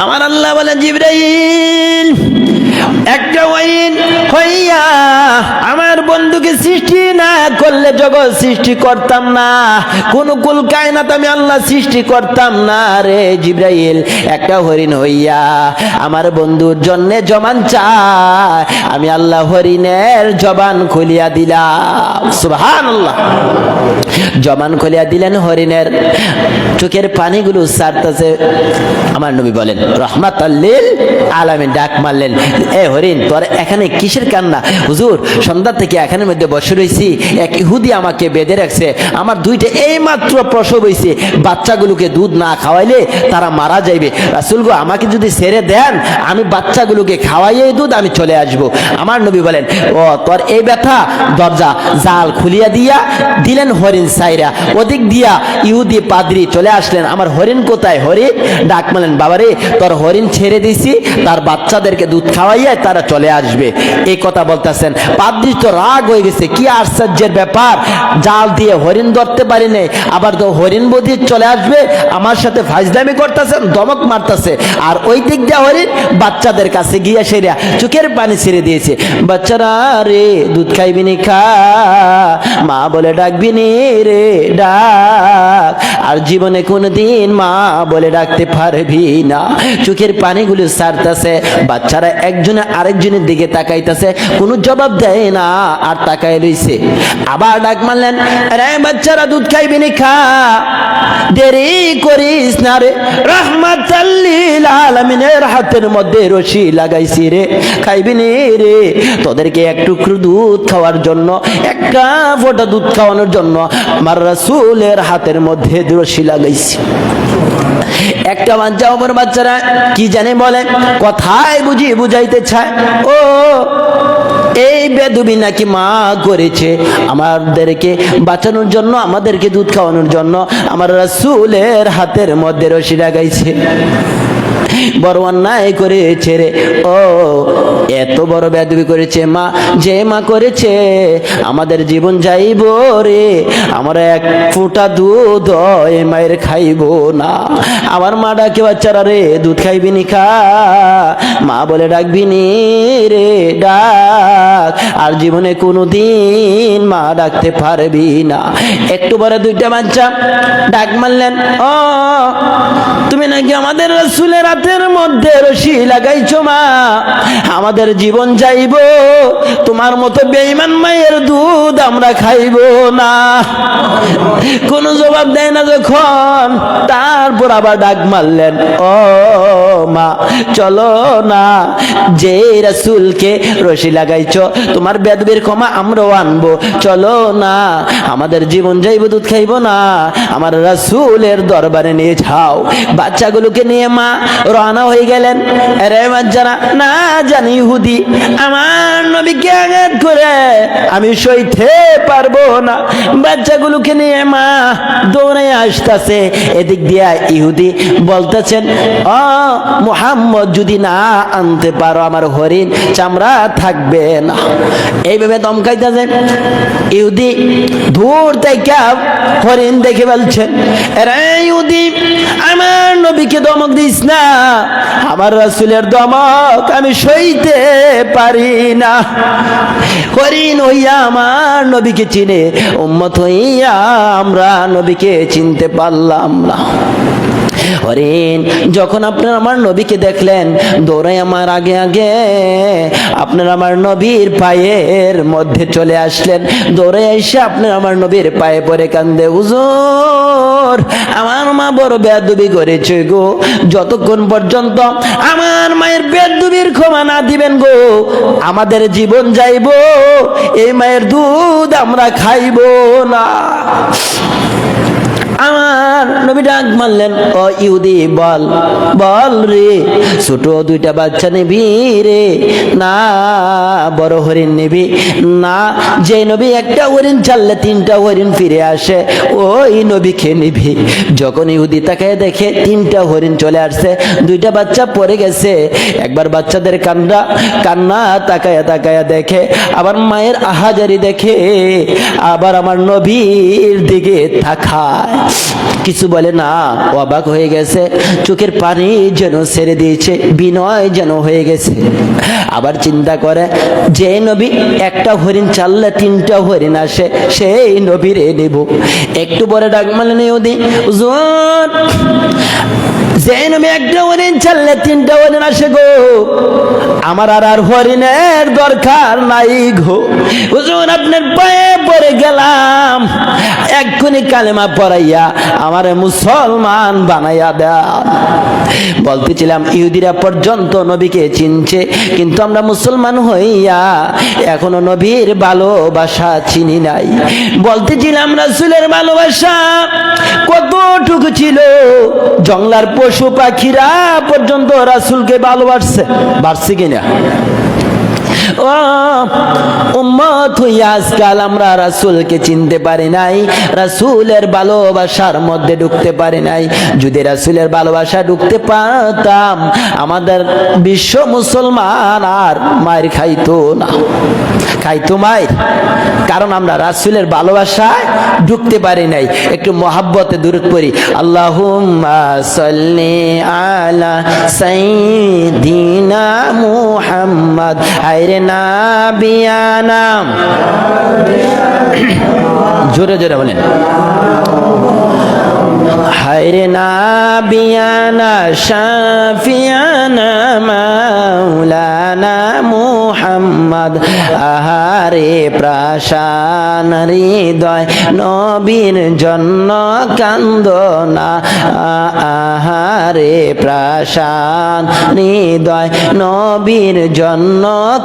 আমার আল্লাহ বলে, জিবরাইল, একটা হরিণ হইয়া আমার বন্ধুকে সৃষ্টি না করলে জগৎ সৃষ্টি করতাম না, কোন কুল কায়নাত আমি আল্লাহ সৃষ্টি করতাম না রে জিবরাইল। একটা হরিণ হইয়া আমার বন্ধুর জন্য জবান চায়, আমি আল্লাহ হরিণের জবান খুলিয়া দিলাম। সুবহানাল্লাহ। জবান খুলিয়া দিলেন হরিণের, চোখের পানিগুলো ছাড়তেছে। আমার নবী বলেন রহমাতাল লিল আলামিন, ডাক মারলেন, এ হরিণ, তোর এখানে কিসের কান্না? হুজুর, সন্ধ্যা থেকে এখানের মধ্যে বসে রয়েছি, এক ইহুদি আমাকে বেঁধে রাখছে, আমার দুইটা এই মাত্র প্রসব হয়েছে, বাচ্চাগুলোকে দুধ না খাওয়াইলে তারা মারা যাইবে। রাসূল গো, আমাকে যদি ছেড়ে দেন আমি বাচ্চাগুলোকে খাওয়াইয়ে দুধ আমি চলে আসব। আমার নবী বলেন, ও তোর এই ব্যথা, দরজা জাল খুলিয়া দিয়া দিলেন হরিণ সাইরা, ওদিক দিয়া ইহুদি পাদ্রী চলে আসলেন। আমার হরিণ কোথায়? হরিণ ডাক মারলেন, বাবারে, তোর হরিণ ছেড়ে দিছি, তার বাচ্চাদেরকে দুধ খাওয়াইয়া তারা চলে আসবে। এই কথা বলতেছেন। পাদ্রী তো রাগ হয়ে গেছে, কি আশ্চর্যের ব্যাপার, জাল দিয়ে হরিণ ধরতে পারি নাই, আবার তো হরিণ বধি চলে আসবে, আমার সাথে ফাজলামি করতেছেন, ধমক মারতেছে। আর ওই দিক দিয়ে হরিণ বাচ্চাদের কাছে গিয়া সেরা চোখের পানি ছেড়ে দিয়েছে। বাচ্চারা রে, দুধ খাইবি নি? খা, মা বলে ডাকবি নি রে, ডাক। আর জীবনে কোনদিন মা বলে ডাকতে পারবি না। চোখের পানিগুলো ছাড়তেছে, বাচ্চারা একজনে আরেকজনের দিকে তাকাইতেছে, কোনো জবাব দেয় না, আর তাকায় রইছে। আবার ডাক মারলেন, রে বাচ্চারা, দুধ খাইবি নি? খা, দেরি করিস না রে, রহমাতাল লিল আলামিনের হাতের মধ্যে রশি লাগাইছি রে, খাইবি নি রে? তোদেরকে এক টুকরো দুধ খাওয়ার জন্য, একটা ফোঁটা দুধ খাওয়ানোর জন্য আমার রাসূলের হাতের মধ্যে রশি লাগাইছি। একটা বাচ্চা অপর বাচ্চারা কি জানে বলে, কথায় বুঝিয়ে বুঝাইতে চায়, ও এই বেদবি নাকি মা করেছে আমাদেরকে বাঁচানোর জন্য, আমাদেরকে দুধ খাওয়ানোর জন্য আমার রাসূলের হাতের মধ্যে রশি লাগাইছে। বড় অন্যায় করেছে রে, ও এত বড় বেদবি করেছে মা, যে মা করেছে আমাদের জীবন যাইব রে, আমরা এক ফোঁটা দুধ এ মায়ের খাইব না। আমার মা ডাকে, বাচ্চারা রে, দুধ খাইবি নি? খা, মা বলে ডাকবি নি রে, ডাক। আর জীবনে কোনোদিন মা ডাকতে পারবি না। একটু পরে দুইটা বাচ্চা ডাক মারলেন, ও তুমি নাকি আমাদের রাসূলের হাতের মধ্যে রশি লাগাইছো মা, আমাদের জীবন যাইব, তোমার মতো বেঈমান মায়ের দুধ আমরা খাইব না। কোনো জবাব দেয় না যখন, তারপর আবার ডাক মারলেন, ও মা, চলো না, যে রাসূলকে রশি লাগাইছো তোমার বেদবির ক্ষমা আমরাও আনবো, চলো না, আমাদের জীবন যাইব, দুধ খাইব না, আমার রাসূলের দরবারে নিয়ে যাও। বাচ্চাগুলোকে নিয়ে মা রওনা হয়ে গেলেন। আরে বাচ্চারা, না জানি ইহুদি আমার নবীকে আঘাত করে আমি সইতে পারবো না। বাচ্চাগুলোকে নিয়ে মা দৌড়ে আসতেছে, এদিক দিয়া ইহুদি বলতেছেন, ও মুহাম্মদ, যদি না আনতে পারো আমার হরিণ চামড়া থাকবে না। এইভাবে দমকাইতেছে। ইহুদি দূর থেকে হরিণ দেখে বলছেন, আরে ইহুদি, আমার নবীকে ধমক দিস না, আমার রাসূলের ধমক আমি সইতে পারি না। হরিণ হইয়া আমার নবীকে চিনে, উম্মত হইয়া আমরা নবীকে চিনতে পারলাম না। হরিণ যখন আপনার আমার নবীকে দেখলেন, দৌড়াই আমার আগে আগে আপনার আমার নবীর পায়ের মধ্যে চলে আসলেন। দৌড়ে এসে আপনার আমার নবীর পায়ে পড়ে কান্দে, হুজুর, আমার মা বড় বেয়াদবি করেছে গো, যতক্ষণ পর্যন্ত আমার মায়ের বেয়াদবির ক্ষমা না দিবেন গো, আমাদের জীবন যাইব, এই মায়ের দুধ আমরা খাইব না। আমার নবী ডাক মারলেন, ও ইহুদি, বল বল রে, ছোট দুইটা বাচ্চা নিবি রে, না বড় হরিণ নিবি? না, যে নবী একটা হরিণ ছাড়লে তিনটা হরিণ ফিরে আসে, ওই নবীকে নিবি। যখন ইহুদি তাকায় দেখে তিনটা হরিণ চলে আসছে, দুইটা বাচ্চা পড়ে গেছে। একবার বাচ্চাদের কান্না তাকায়া তাকায়া দেখে, আবার মায়ের আহাজারি দেখে, আবার আমার নবীর দিকে তাকায়। কিছু বলে না, অবাক হয়ে গেছে, চোখের পানি যেন ছেড়ে দিয়েছে, বিনয় যেন হয়ে গেছে। আবার চিন্তা করে, যে নবী একটা হরিণ চাললে 3টা হরিণ আসে, সেই নবীরে নেব। একটু পরে ডাক মারলেন, ইহুদি হুজুর, যে নবী একটা হরিণ চাললে 3টা হরিণ আসে গো, আমার আর হরিণের দরকার নাই গো হুজুর, আপনার পায়ে পড়ে গেলাম, এক্ষুনি কালেমা পড়াইয়া আমারে মুসলমান বানাইয়া দেন। বলতেছিলাম ইহুদিরা পর্যন্ত নবীকে চিনছে, কিন্তু আমরা মুসলমান হইয়া এখনো নবীর ভালোবাসা চিনি নাই। বলতেছিলাম রাসূলের ভালোবাসা কতটুকু ছিল, জঙ্গলার পশু পাখিরা পর্যন্ত রাসূলকে ভালোবাসছে, বাড়ছে কিনা? ও উম্মত হইয়া আজকাল আমরা রাসূলকে চিনতে পারি নাই, রাসূলের ভালোবাসার মধ্যে ঢুকতে পারি নাই। যদি রাসূলের ভালোবাসা ঢুকতে পারতাম, আমাদের বিশ্ব মুসলমান আর মায়ের খাইতো না, খাইতো মায়ের, কারণ আমরা রাসূলের ভালোবাসায় ঢুকতে পারি নাই। একটু মহাব্বতে দুরূদ পড়ি, আল্লাহুম্মা সাল্লি আলা সাইয়্যিদিনা মুহাম্মদ, হায়রে নাবিয়ানা, জোরে জোরে বলেন, হায়রে নাবিয়ানা শাফিয়ানা মাওলানা মুহাম্মদ, আহারে প্রাশান হৃদয় নবীর জন্য কান্দনা, আহারে প্রাশান হৃদয় নবীর জন্য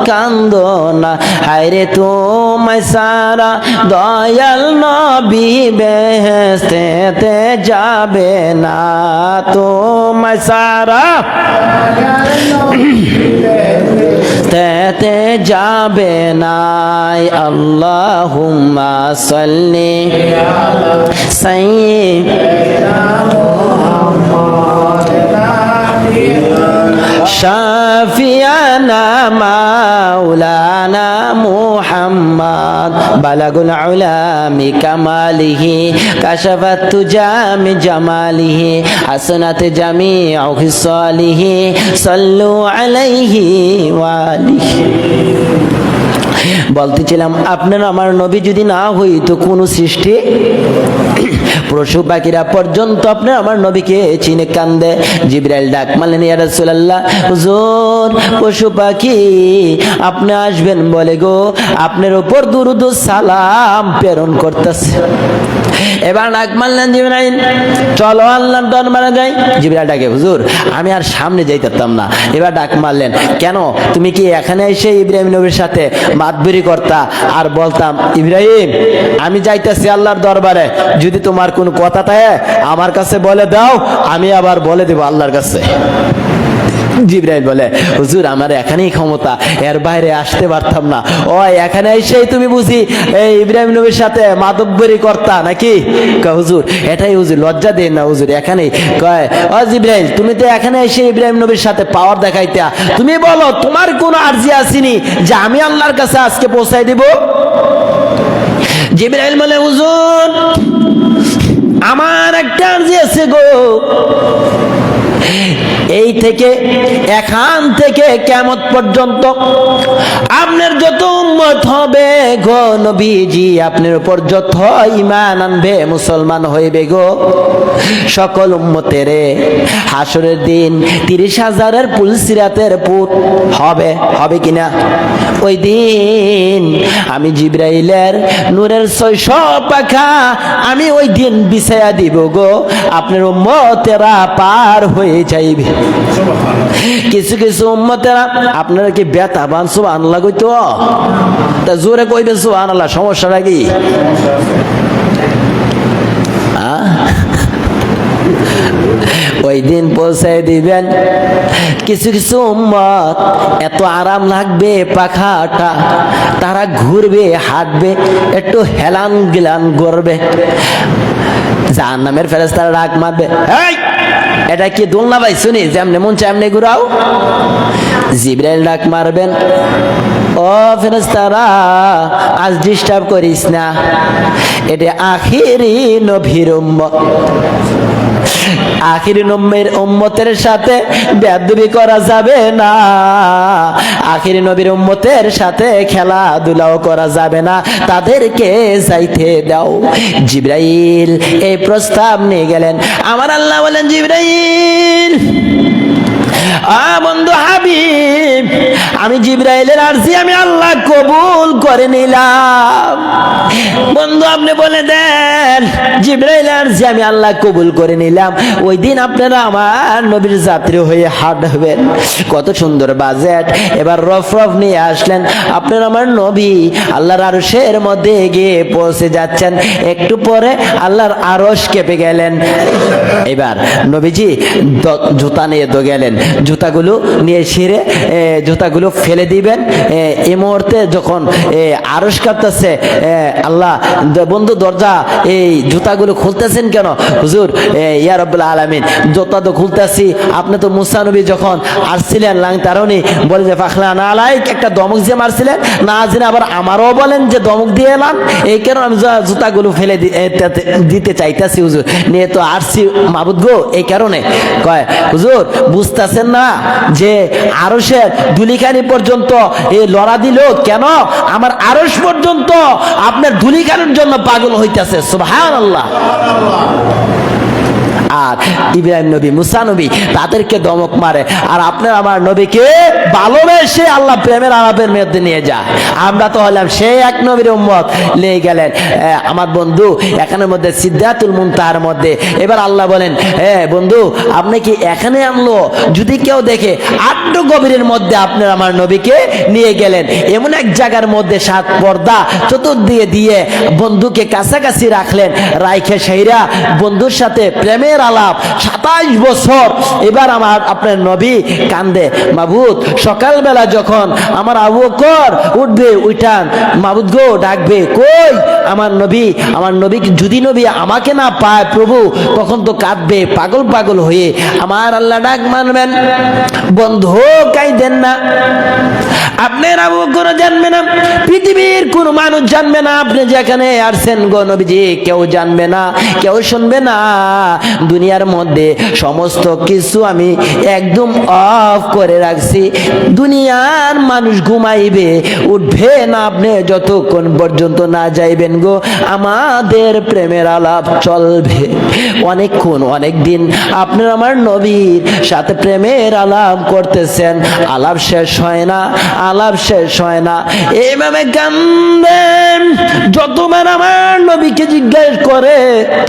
কান্দনা, হায়রে তোমায় সারা দয়াল নবী বেহেশতে যাবে না, তোমায় সারা তেতে যাবে না। আল্লাহুম্মা সাল্লি সাইয়্যিদিনা শাফিয়ানা মাওলানা মুহাম্মদ, বালাগুল উলামি কামালিহি, কাশাফাত তুজামি জামালিহি, হাসানাত জামিউ খিসালিহি, সাল্লু আলাইহি ওয়া আলিহি। বলতেছিলাম, আপনার আমার নবী যদি না হইতো কোন সৃষ্টি, পশু পাখিরা পর্যন্ত আপনার আমার নবীকে চিনে কান্দে। জিবরাইল ডাক মারলেন, ইয়া রাসূলুল্লাহ, হুজুর পশু পাখি আপনি আসবেন বলে গো আপনার উপর দুরূদ ও সালাম প্রেরণ করতেছে। এবার ডাক মারলেন জিবরাইল, চলো আল্লাহর দরবারে যাই। জিবরাইল ডাকে, হুজুর আমি আর সামনে যাইতাম না। এবার ডাক মারলেন, কেন? তুমি কি এখানে এসে ইব্রাহিম নবীর সাথে মাতবরি করতা আর বলতাম, ইব্রাহিম আমি যাইতেছি আল্লাহর দরবারে, যদি তোমার কোনো কথা থাকে আমার কাছে বলে দাও, আমি আবার বলে দেব আল্লাহর কাছে। জিবরাইল বলে, হুজুর আমার এখানেই ক্ষমতা, এর বাইরে আসতে পারতাম না। ও এখানে এসেই তুমি বুঝি এই ইব্রাহিম নবীর সাথে মাতব্বরি করতা নাকি? হুজুর এটাই হুজুর, লজ্জা দেন না হুজুর, এখানেই। কয়, ও জিবরাইল তুমি তো এখানে এসে ইব্রাহিম নবীর সাথে পাওয়ার দেখাইতা, তুমি বলো তোমার কোনো আরজি আসেনি যে আমি আল্লাহর কাছে আজকে পৌঁছাই দিব? জিবরাইল বলে, হুজুর আমার একটা আরজি আছে গো, এই থেকে এখান থেকে কিয়ামত পর্যন্ত আপনার যত উম্মত হবে গো নবীজি, আপনার উপর যত ঈমান আনবে মুসলমান হইবে গো, সকল উম্মতের হাসরের দিন 30,000 পুলসিরাতের পুত হবে, হবে কিনা? ওই দিন আমি জিবরাইলের নূরের 600 পাখা আমি ওই দিন বিছায়া দিব গো, আপনার উম্মতেরা পার হয়ে যাইবে। কিছু কিছু উম্মতেরা আপনারা কি বেতা বান সুবহানাল্লাহ কইতো, তা জোরে কইবে সুবহানাল্লাহ, সমস্যাটা কি? ওই দিন পৌঁছায় দিবেন। কিছু কিছু উম্মত এত আরাম লাগবে পাখাটা, তারা ঘুরবে হাঁটবে, একটু হেলান গিলান করবে, জাহান্নামের ফেরেশতারা ডাক মারবে, এই এটা কি দোলনা ভাই শুনি, যেমনে মন চায় এমনি ঘুরাও। জিবরাইল ডাক মারবেন, ও ফেরেশতারা, আজ ডিস্টার্ব করিস না, এটা আখিরি নবীর উম্মত। আখিরি নবীর উম্মতের সাথে বেয়াদবি করা যাবে না, আখিরি নবীর উম্মতের সাথে খেলাধুলাও করা যাবে না, তাদেরকে যাইতে দাও। জিবরাইল এই প্রস্তাব নিয়ে গেলেন। আমার আল্লাহ বলেন, জিবরাইল, বন্ধু হাবিব, আমি জিবরাইলের আরজি আমি আল্লাহ কবুল করে নিলাম। বন্ধু আপনি বলে দেন, জিবরাইলের আরজি আমি আল্লাহ কবুল করে নিলাম। ওই দিন আপনারা আমার নবীর যাত্রী হয়ে হাঁটবেন। কত সুন্দর বাজেট। এবার রফ নিয়ে আসলেন। আপনার আমার নবী আল্লাহর আরশের মধ্যে গিয়ে পৌঁছে যাচ্ছেন। একটু পরে আল্লাহর আরশ কেঁপে গেলেন। এবার নবীজি জুতা নিয়ে তো গেলেন, জুতাগুলো নিয়ে ছিঁড়ে জুতাগুলো ফেলে দিবেন। এই মুহূর্তে যখন আরশ কাঁপতেছে, আল্লাহ বন্ধু দরজা এই জুতাগুলো খুলতেছেন কেন? হুজুর ইয়া রাব্বুল আলামিন, জুতা তো খুলতেছি, আপনি তো মুসা নবী যখন আসছিলেন লাং তারুনি বলে যে ফাখলা না লাইক একটা দমক দিয়ে মারছিলেন না, জেনে আবার আমারও বলেন যে দমক দিয়ে এলাম, এই কারণে আমি জুতাগুলো ফেলে দিতে চাইতেছি হুজুর, নিয়ে তো আসছি মাবুদ গো, এই কারণে। কয় হুজুর বুঝতেছেন না যে আরশের ধুলিখানি পর্যন্ত এই লড়া দিল কেন? আমার আরশ পর্যন্ত আপনার ধুলিখানির জন্য পাগল হইতেছে। সুবহানাল্লাহ। আর ইব্রাহিম নবী, মুসা নবী তাদেরকে দমক মারে, আর আপনার আমার নবীকে ভালোবেসে আল্লাহ প্রেমের আলাপের মধ্যে নিয়ে যায়। আমরা তো হলাম সেই এক নবীর উম্মত। নিয়ে গেলেন আমার বন্ধু এখানের মধ্যে সিদরাতুল মুনতাহার মধ্যে। এবার আল্লাহ বলেন, বন্ধু আপনি কি এখানে আনলো? যদি কেউ দেখে, আট্ট গভীরের মধ্যে আপনার আমার নবীকে নিয়ে গেলেন, এমন এক জায়গার মধ্যে 7 পর্দা চতুর্দিকে দিয়ে বন্ধুকে কাছাকাছি রাখলেন, রাইখে সেইরা বন্ধুর সাথে প্রেমের আলাপ 27 বছর। এবার আমার আপনার নবী কান্দে, মাবুদ সকালবেলা যখন আমার আবু বকর উঠবে, উঠান মাবুদ গো ডাকবে, কই আমার নবী যদি নবী আমাকে না পায় প্রভু, তখন তো কাঁদবে পাগল পাগল হয়ে। আমার আল্লাহ ডাক মানবেন, বন্ধু কাইদেন না, আপনার আবু বকর জানবে না, পৃথিবীর কোন মানুষ জানবে না আপনি যেখানে আসছেন গো নবীজি, কেউ জানবে না, কেউ শুনবে না। দুনিয়ার মধ্যে সমস্ত কিছু আমি একদম অফ করে রাখছি। দুনিয়ার মানুষ ঘুমাইবে, উঠবে না আপনি যতক্ষণ পর্যন্ত না যাইবেন গো আমাদের প্রেমের আলাপ চলবে। অনেকক্ষণ অনেক দিন আপনার আমার নবীর সাথে প্রেমের আলাপ করতেছেন, আলাপ শেষ হয় না, আলাপ শেষ হয় না। এইভাবে কান্দেন, যতবার আমার নবীকে জিজ্ঞেস করে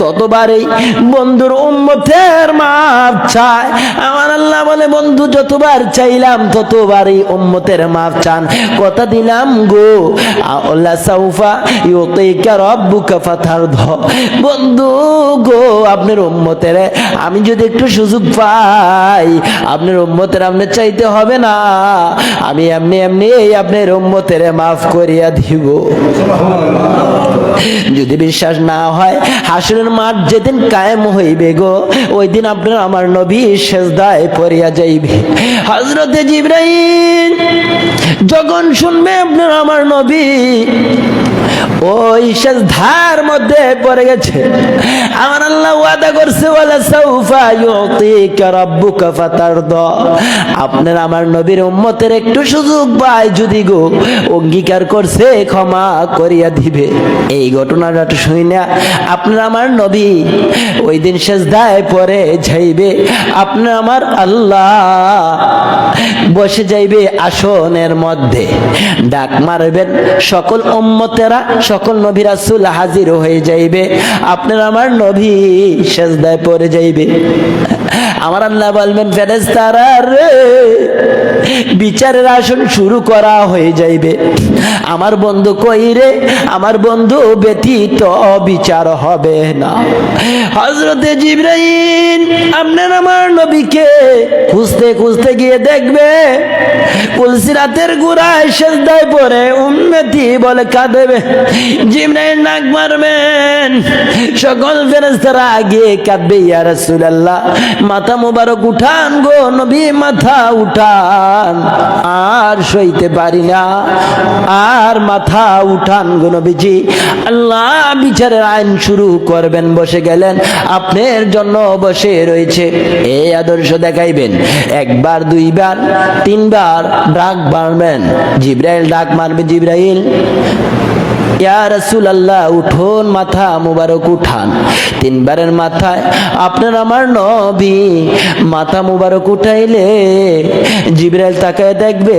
ততবারই বন্ধুর উম্মতের মাপ চায়। আমার আল্লাহ বলে, বন্ধু যতবার চাইলাম ততবারই উম্মতের মাপ চান। কথা দিলাম গো, আল্লাহ সাউফা ইউতিকা রাব্বুকা ফাতারদ, বন্ধু গো আপনার উম্মতের আমি যদি একটু সুযোগ পাই, আপনার উম্মতের আপনি চাইতে হবে না, আমি এমনি এমনি আপনার উম্মতের মাফ করিয়া দিব। যদি বিশ্বাস না হয়, হাসরের মাঠ যেদিন কায়েম হইবে গো, ওই দিন আপনার আমার নবী সেজদায় পড়িয়া যাইবে। হযরতে জিবরাইল যখন শুনবে আপনার আমার নবী ওই সেজদার মধ্যে পড়ে গেছে, আমার আল্লাহ ওয়াদা করছে, ওয়ালা সাউফা ইউতিকা রাব্বুকা ফাতারদা, আপনার আমার নবীর উম্মতের একটু সুযোগ পায় যদি গো, অঙ্গীকার করছে ক্ষমা করিয়া দিবে। এই ঘটনাটা শুনি না আপনার আমার নবী ওই দিন সেজদায় পড়ে যাইবে, আপনার আমার আল্লাহ বসে যাইবে আসনের মধ্যে, ডাক মারবেন, সকল উম্মতেরা সকল নবী রাসূল হাজির হয়ে যাইবে, আপনার আমার নবী সেজদায় পড়ে যাইবে। আমার আল্লাহ বলবেন, ফেরেশতারা রে, বিচারের আসন শুরু করা হয়ে যাইবে। আমার বন্ধু কই রে? আমার বন্ধু ব্যতীত বিচার হবে না। হযরতে জিবরাইল আপনার আমার নবীকে খুঁজতে খুঁজতে গিয়ে দেখবেন পুলসিরাতের গুড়ায় সেজদায় পড়ে উম্মতি বলে কাঁদেবে। জিবরাইল ডাক মারবেন, সকল ফেরেশতারা আগে কাঁদবে, ইয়া রাসূলুল্লাহ মাথা মুবারক উঠান গো নবী, মাথা উঠান, আর সইতে পারি না, আর মাথা উঠান গো নবীজি। আল্লাহ বিচারের আইন শুরু করবেন, বসে গেলেন, আপনার জন্য বসে রয়েছে। এই আদর্শ দেখাইবেন, একবার দুইবার তিনবার ডাক মারবেন, জিবরাইল ডাক মারবে, জিবরাইল ইয়া রাসূলুল্লাহ উঠুন, মাথা মুবারক উঠান। তিনবারের মাথায় আপনার আমার নবী মাথা মুবারক উঠাইলে জিবরাইল তাকায় দেখবে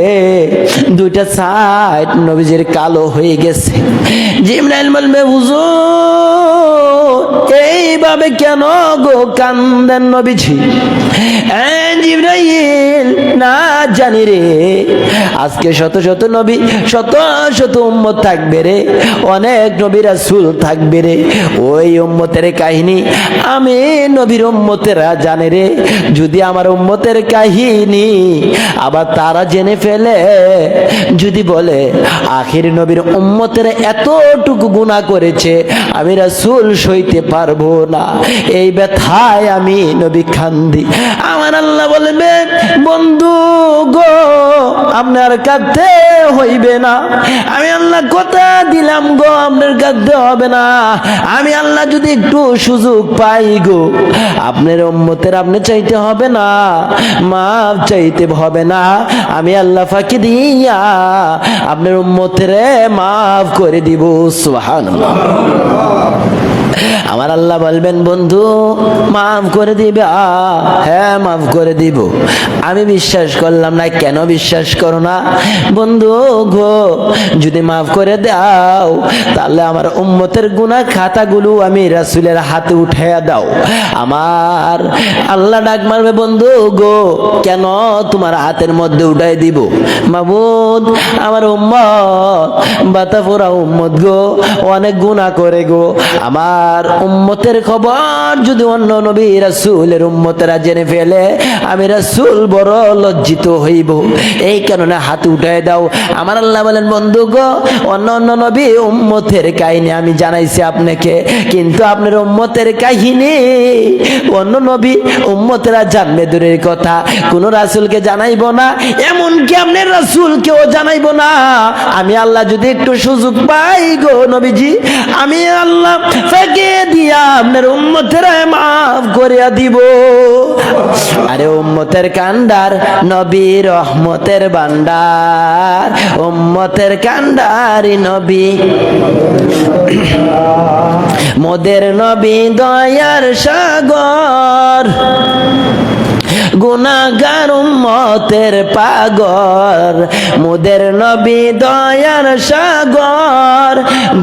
দুইটা সাইড নবীজির কালো হয়ে গেছে। জিবরাইল বলবে, হুজুর এইভাবে কেন গো কান্দেন নবীজি? জিবরাইল না জানি রে, আজকে শত শত নবী শত শত উম্মত থাকবে রে, অনেক নবী রাসূল থাকবে রে, ওই উম্মতের কাহিনী আমি নবীর উম্মতেরা জানে রে। যদি আমার উম্মতের কাহিনী আবার তারা জেনে ফেলে, যদি বলে আখির নবীর উম্মতের এতটুকু গুনাহ করেছে, আমি রাসূল সইতে পারবো না, এই ব্যথায় আমি নবী কান্দি। আমার আল্লাহ বলবে, বন্ধু গো আপনার কাঁদতে হইবে না, আমি আল্লাহ কথা দিলাম গো আপনার কাঁদতে হবে না। আমি আল্লাহ যদি একটু সুযোগ পাই গো, আপনার উম্মতের আপনি চাইতে হবে না, মাফ চাইতে হবে না, আমি আল্লাহ ফাঁকি দিয়া আপনার উম্মতের মাফ করে দিব। সুবহানাল্লাহ। আমার আল্লাহ বলবেন, বন্ধু মাফ করে দিবে? হ্যাঁ মাফ করে দিব। আমি বিশ্বাস করলাম না, কেন বিশ্বাস করো না? বন্ধু গো যদি মাফ করে দাও, তাহলে আমার উম্মতের গুনাহ খাতাগুলো আমি রাসূলের হাতে উঠাইয়া দাও। আমার আল্লাহ ডাক মারবে, বন্ধু গো কেন তোমার হাতের মধ্যে উঠাই দিব? মাবুদ আমার উম্মত বাতাফোরা উম্মত গো, অনেক গুনাহ করে গো, আমার উম্মতের খবর যদি অন্য নবী রাসূলের উম্মতেরা জেনে ফেলে, আমি রাসূল বড় লজ্জিত হইব, এই কারণে হাত উঠায় দাও। আমার আল্লাহ বলেন, বন্ধু গো অন্য অন্য নবী উম্মতের কাহিনী আমি জানাইছি আপনাকে, কিন্তু আপনার উম্মতের কাহিনী অন্য নবী উম্মতেরা জানবে দূরের কথা, কোন রাসূলকে জানাইব না, এমনকি আপনার রাসূলকেও জানাইব না। আমি আল্লাহ যদি একটু সুযোগ পাই গো নবীজি, আমি আল্লাহ ফাঁকি দিয়া আপনার উম্মতের মাফ করিয়া দিব। আরে উম্মতের কান্ডার নবী রহমতের ভান্ডার, উম্মতের কান্ডারি নবী, মোদের নবী দয়ার সাগর, গুনাহগার উম্মতের পাগল, মোদের নবী দয়ার সাগর,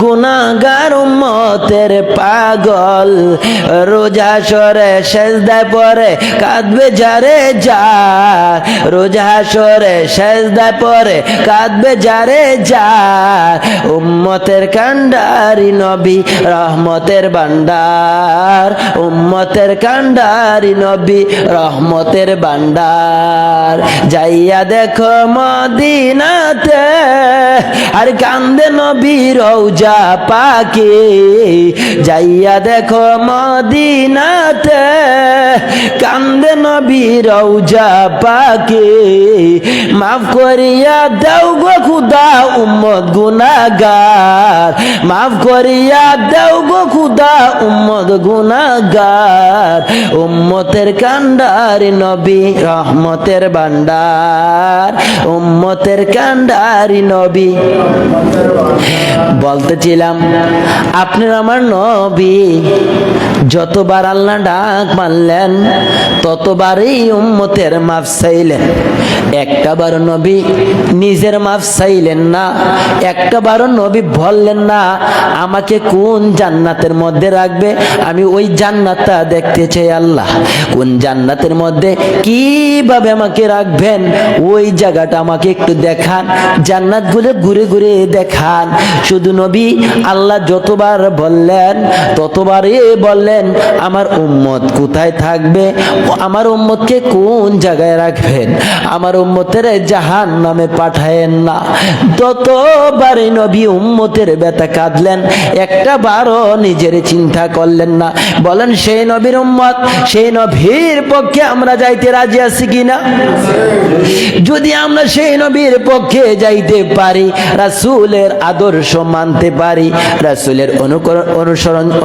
গুনাহগার উম্মতের পাগল, রোজা সরে সেজদায় পড়ে কাঁদবে যারে যার, রোজা সরে সেজদায় পড়ে কাঁদবে যারে যার, উম্মতের কান্ডারি নবী রহমতের ভান্ডার, উম্মতের কান্ডারি নবী রহমতের ভান্ডার। যাইয়া দেখো মদিনাতে আর কান্দে নবী রওজা পাকে, যাইয়া দেখো মদিনাতে কান্দে নবী রওজা পাকে, মাফ করিয়া দাও গো খুদা উম্মত গুনাহগার, মাফ করিয়া দাও গো খুদা উম্মত গুনাহগার, উম্মতের কান্ডারি নবী রহমতের ভান্ডার, উম্মতের কান্ডারি নবী। বলতেছিলাম আপনার আমার নবী যতবার আল্লাহ ডাক মানলেন ততবারই উম্মতের মাফ চাইলেন, একটাবার নবী নিজের মাফ চাইলেন না, একটাবারও নবী বললেন না আমাকে কোন জান্নাতের মধ্যে রাখবে, আমি ওই জান্নাতটা দেখতে চাই আল্লাহ, কোন জান্নাতের মধ্যে কিভাবে আমাকে রাখবে রাখবেন ওই জায়গাটা আমাকে একটু দেখান, জান্নাতগুলো ঘুরে ঘুরে দেখান। শুধু নবী আল্লাহ যতবার বললেন ততবারই বললেন আমার উম্মত কোথায় থাকবে, আমার উম্মতকে কোন জায়গায় রাখবেন, আমার উম্মতের জাহান্নামে পাঠায়েন না। ততবারই নবী উম্মতের ব্যথা কাঁদলেন, একটা বারও নিজের চিন্তা করলেন না। বলেন সেই নবীর উম্মত, সেই নবীর পক্ষে আমরা যাইতে রাজি আছি কিনা? যদি আমরা সেই নবীর পক্ষে যাইতে পারি, রাসূলের আদর্শ মানতে পারি, রাসূলের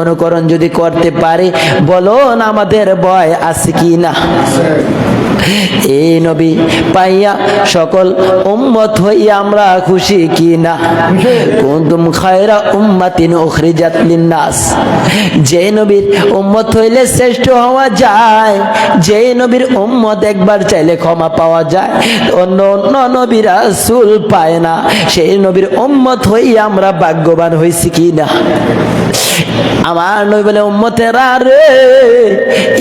অনুকরণ যদি করতে পারি, বলুন আমাদের ভয় আছে কিনা? এই নবী পাইয়া সকল উম্মত হইয়া আমরা খুশি কিনা? কুনতুম খায়রা উম্মাতিন উখরিজাত লিন-নাস। যে নবীর উম্মত হইলে শ্রেষ্ঠ হওয়া যায়, যে নবীর উম্মত একবার চাইলে ক্ষমা পাওয়া যায়, অন্য অন্য নবী রাসূল পায় না, সেই নবীর উম্মত হইয়া আমরা ভাগ্যবান হইছি কিনা? আমার নবী বলে উম্মতেরা রে,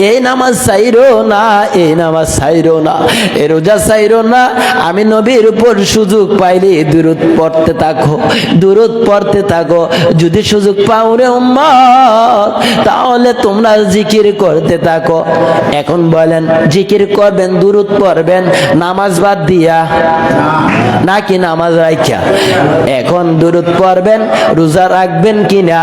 এই নামাজ চাইরো না, এই নামাজ চাইরো না, এই রোজা চাইরো না, আমি নবীর উপর সুযোগ পাইলে দুরূদ পড়তে থাকো, দুরূদ পড়তে থাকো। যদি সুযোগ পাও রে উম্মত, তাহলে তোমরা জিকির করতে থাকো। এখন বলেন জিকির করবেন, দুরূদ পড়বেন নামাজ বাদ দিয়া নাকি নামাজ রাখিয়া? এখন দুরূদ পড়বেন, রোজা রাখবেন কিনা?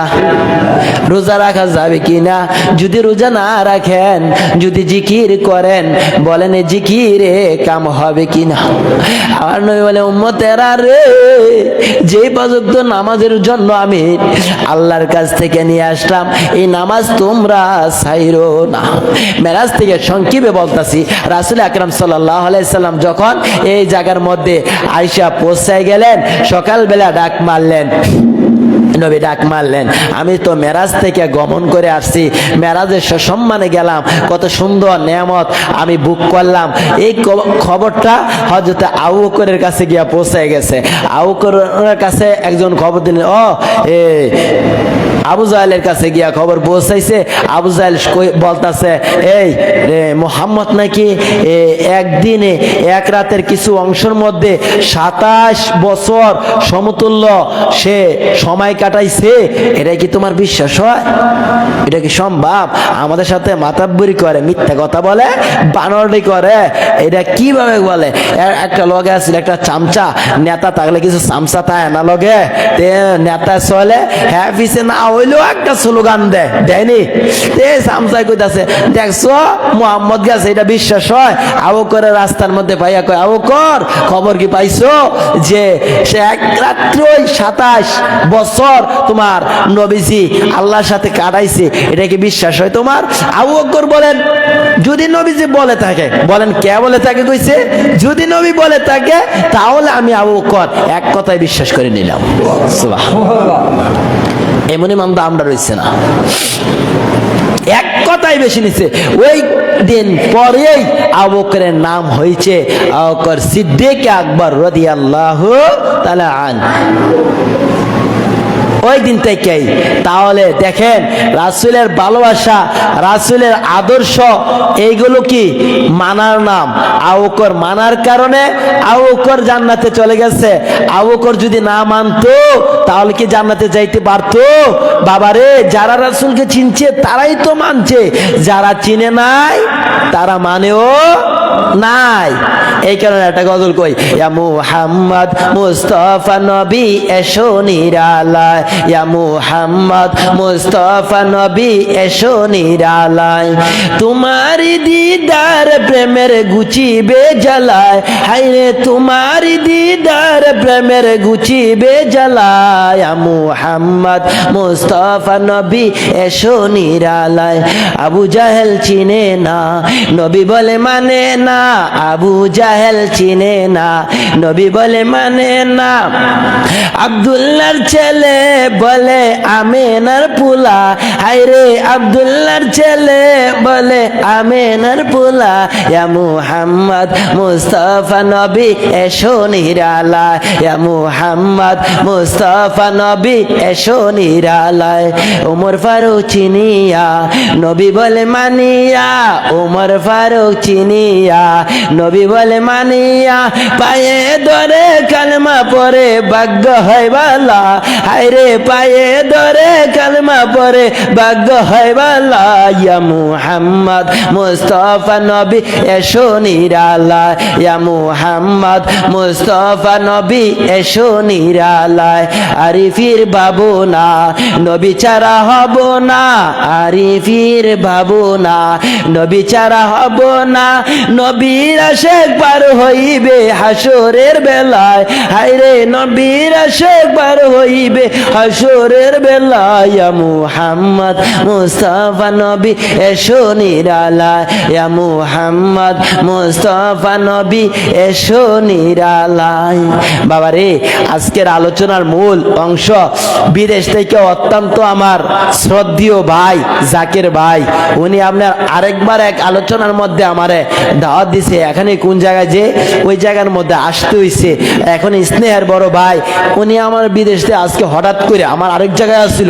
রোজা রাখা যাবে কিনা? যদি রোজা না রাখেন, যদি জিকির করেন, বলেন এই জিকিরে কাম হবে কিনা? আমার নবী বলে উম্মতেরা রে, যে পর্যন্ত নামাজের জন্য আমি আল্লাহর কাছ থেকে নিয়ে আসলাম, এই নামাজ তোমরা ছাইরো না। মেরাজ থেকে সংক্ষেপে বলতাছি, রাসূল আকরাম সাল্লাল্লাহু আলাইহি সাল্লাম যখন এই জায়গার মধ্যে আয়েশা পৌঁছায় গেলেন, সকালবেলা ডাক মারলেন, নবী ডাক মারলেন, আমি তো মেরাজ থেকে গমন করে আসছি, মেরাজের সসম্মানে গেলাম, কত সুন্দর নেয়ামত আমি বুক করলাম। এই খবরটা হযরত আবু বকরের কাছে গিয়া পৌঁছে গেছে। আবু বকরের কাছে একজন খবর দিলেন, আবু জাহেলের কাছে গিয়া খবর পৌঁছাইছে। আবু জাহেল বলতাছে, এই রে মুহাম্মদ নাকি একদিনে এক রাতের কিছু অংশের মধ্যে 27 বছর সমতুল্য সে সময় কাটাইছে, এটা কি তোমার বিশ্বাস হয়? এটা কি সম্ভব? আমাদের সাথে মাতাব্বরি করে, মিথ্যা কথা বলে, বানরডি করে, এটা কিভাবে বলে? একটা লগে আছে একটা চামচা, নেতা থাকলে কিছু চামচা থাকে না লগে, নেতা চলে হ্যাঁ পিছে না হইলেও একটা স্লোগান দেয়নি, চামচাই কইতাছে, দেখছো মুহাম্মদ গেছে, এটা বিশ্বাস হয়? আবু বকরের রাস্তার মধ্যে ভাইয়া কয়, আবু বকর খবর কি পাইছো যে সে এক রাত্রই 27 বছর তোমার নবীজি আল্লাহর সাথে কাটাইছে, এটা কি বিশ্বাস হয় তোমার? আবু বকর বলেন, যদি নবীজি বলে থাকে, বলেন কে বলে থাকে কইছে, যদি নবী বলে থাকে তাহলে আমি আবু বকর এক কথায় বিশ্বাস করে নিলাম। সুবহানাল্লাহ। এমনই মামদা আমরা রয়েছে না, এক কথাই বেশি নিচ্ছে। ওই দিন পরেই আবু বকরের নাম হয়েছে আবু বকর সিদ্দিক আকবর রাদিয়াল্লাহু তাআলা আনহু। ওই দিন থেকেই তাহলে দেখেন রাসূলের ভালোবাসা, রাসূলের আদর্শ, এইগুলো কি মানার নাম। আবু বকর মানার কারণে আবু বকর জান্নাতে চলে গেছে। আবু বকর যদি না মানতো তাহলে কি জান্নাতে যাইতে পারতো? বাবারে, যারা রাসূলকে চিনছে তারাই তো মানছে, যারা চিনে নাই তারা মানেও নাই। এই কারণে একটা গজল কই, ইয়া মুহাম্মদ মুস্তাফা নবী এসো নিরালায়, ইয়া মুহাম্মদ মুস্তাফা নবী এসো নিরালায়, তোমারি দিদার প্রেমের গুচিবে জ্বালায়, হায়রে তোমারি দিদার প্রেমের গুচিবে জ্বালায়, ইয়া মুহাম্মদ মুস্তাফা নবী এসো নিরালায়। আবু জাহেল চিনে না, নবী বলে মানে না, আবু জাহেল চিনে না, নবী বলে মানে না, আব্দুল্লাহর ছেলে বলে আমেনার পুলা, হায়রে আব্দুল্লাহর ছেলে বলে আমেনার পুলা, ইয়া মুহাম্মদ মুস্তাফা নবী এসো নিরালায়, ইয়া মুহাম্মদ মুস্তাফা নবী এসো নিরালায়। ওমর ফারুক চিনিয়া, নবী বলে মানিয়া, ওমর ফারুক চিনিয়া, মানিয়া, নবী বলে মানিয়া পায়ে ধরে কালেমা পড়ে ভাগ্য হয় বালা, হায়রে পায়ে ধরে কালেমা পড়ে ভাগ্য হয় বালা। ইয়া মুহাম্মদ মুস্তাফা নবী এসো নিরালায়, ইয়া মুহাম্মদ মুস্তাফা নবী এসো নিরালায়। আরিফির বাবু না নবী ছাড়া হব না, আরিফির বাবু না নবী ছাড়া হব না, নবীর আশিক পার হইবে হাসরের বেলায়, হায়রে নবীর আশিক পার হইবে হাসরের বেলায়। ইয়া মুহাম্মদ মুস্তাফা নবী এসো নিরালায়, ইয়া মুহাম্মদ মুস্তাফা নবী এসো নিরালায়। বাবা রে, আজকের আলোচনার মূল অংশ বিদেশ থেকে অত্যন্ত আমার শ্রদ্ধেয় ভাই জাকির ভাই, উনি আপনার আরেকবার এক আলোচনার মধ্যে আমারে দাওয়াত দিছে, এখানে কোন জায়গায় যে ওই জায়গার মধ্যে আসতে হইছে। এখন স্নেহের বড় ভাই উনি আমার বিদেশে আজকে হঠাৎ করে আমার আরেক জায়গায় আসছিল,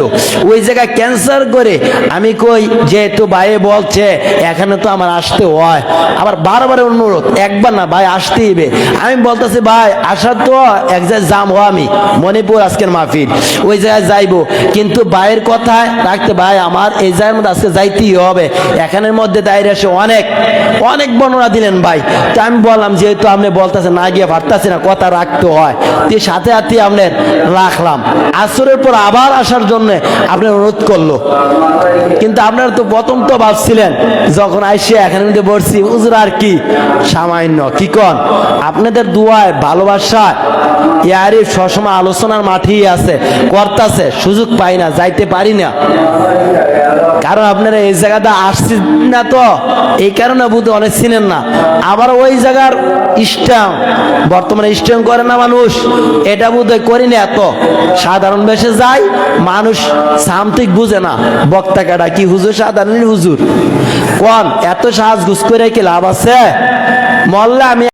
ওই জায়গায় ক্যান্সার করে আমি কই যেহেতু ভাই বলছে এখানে তো আমার আসতে হয়, আবার বারবার অনুরোধ, একবার না ভাই আসতেই হবে। আমি বলতেছি ভাই আসার তো এক জায়গায় যাম হো, আমি মণিপুর আজকের মাহফিল ওই জায়গায় যাইবো, কিন্তু ভাইয়ের কথায় রাখতে ভাই আমার এই জায়গার মধ্যে আজকে যাইতেই হবে। এখানের মধ্যে দাঁড়িয়ে এসে অনেক অনেক বর্ণনা দিলেন ভাই, তো আমি বললাম যেহেতু আপনি বলতেছেন না গিয়ে পারতেছি না, কথা রাখতে হয়, তো সাথে সাথে আপনার রাখলাম। আসরের পর আবার আসার জন্য আপনার অনুরোধ করলো, কিন্তু আপনারা তো প্রথম তো ভাবছিলেন যখন আইসে এখানে মধ্যে বসছি হুজুর আর কি সামান্য কি কন, আপনাদের দুয়ায় ভালোবাসায় ইয়ারি সবসময় আলোচনার মাঠেই আছে, করতেছে, সুযোগ পাই না, যাইতে পারি না, কারণ আপনারা এই জায়গাটা আসছেন না, তো এই কারণে বুঝতে অনেক চিনেন না। আবার ওই জায়গার স্ট্যাং বর্তমানে স্ট্যাং করে না মানুষ, এটা বোধহয় করি না, এত সাধারণ বেশে যায় মানুষ সামথিক বুঝে না, বক্তা কাটা কি হুজুর সাধারণ হুজুর কোন এত সাজ গুজ করে কি লাভ আছে? মল্লা আমি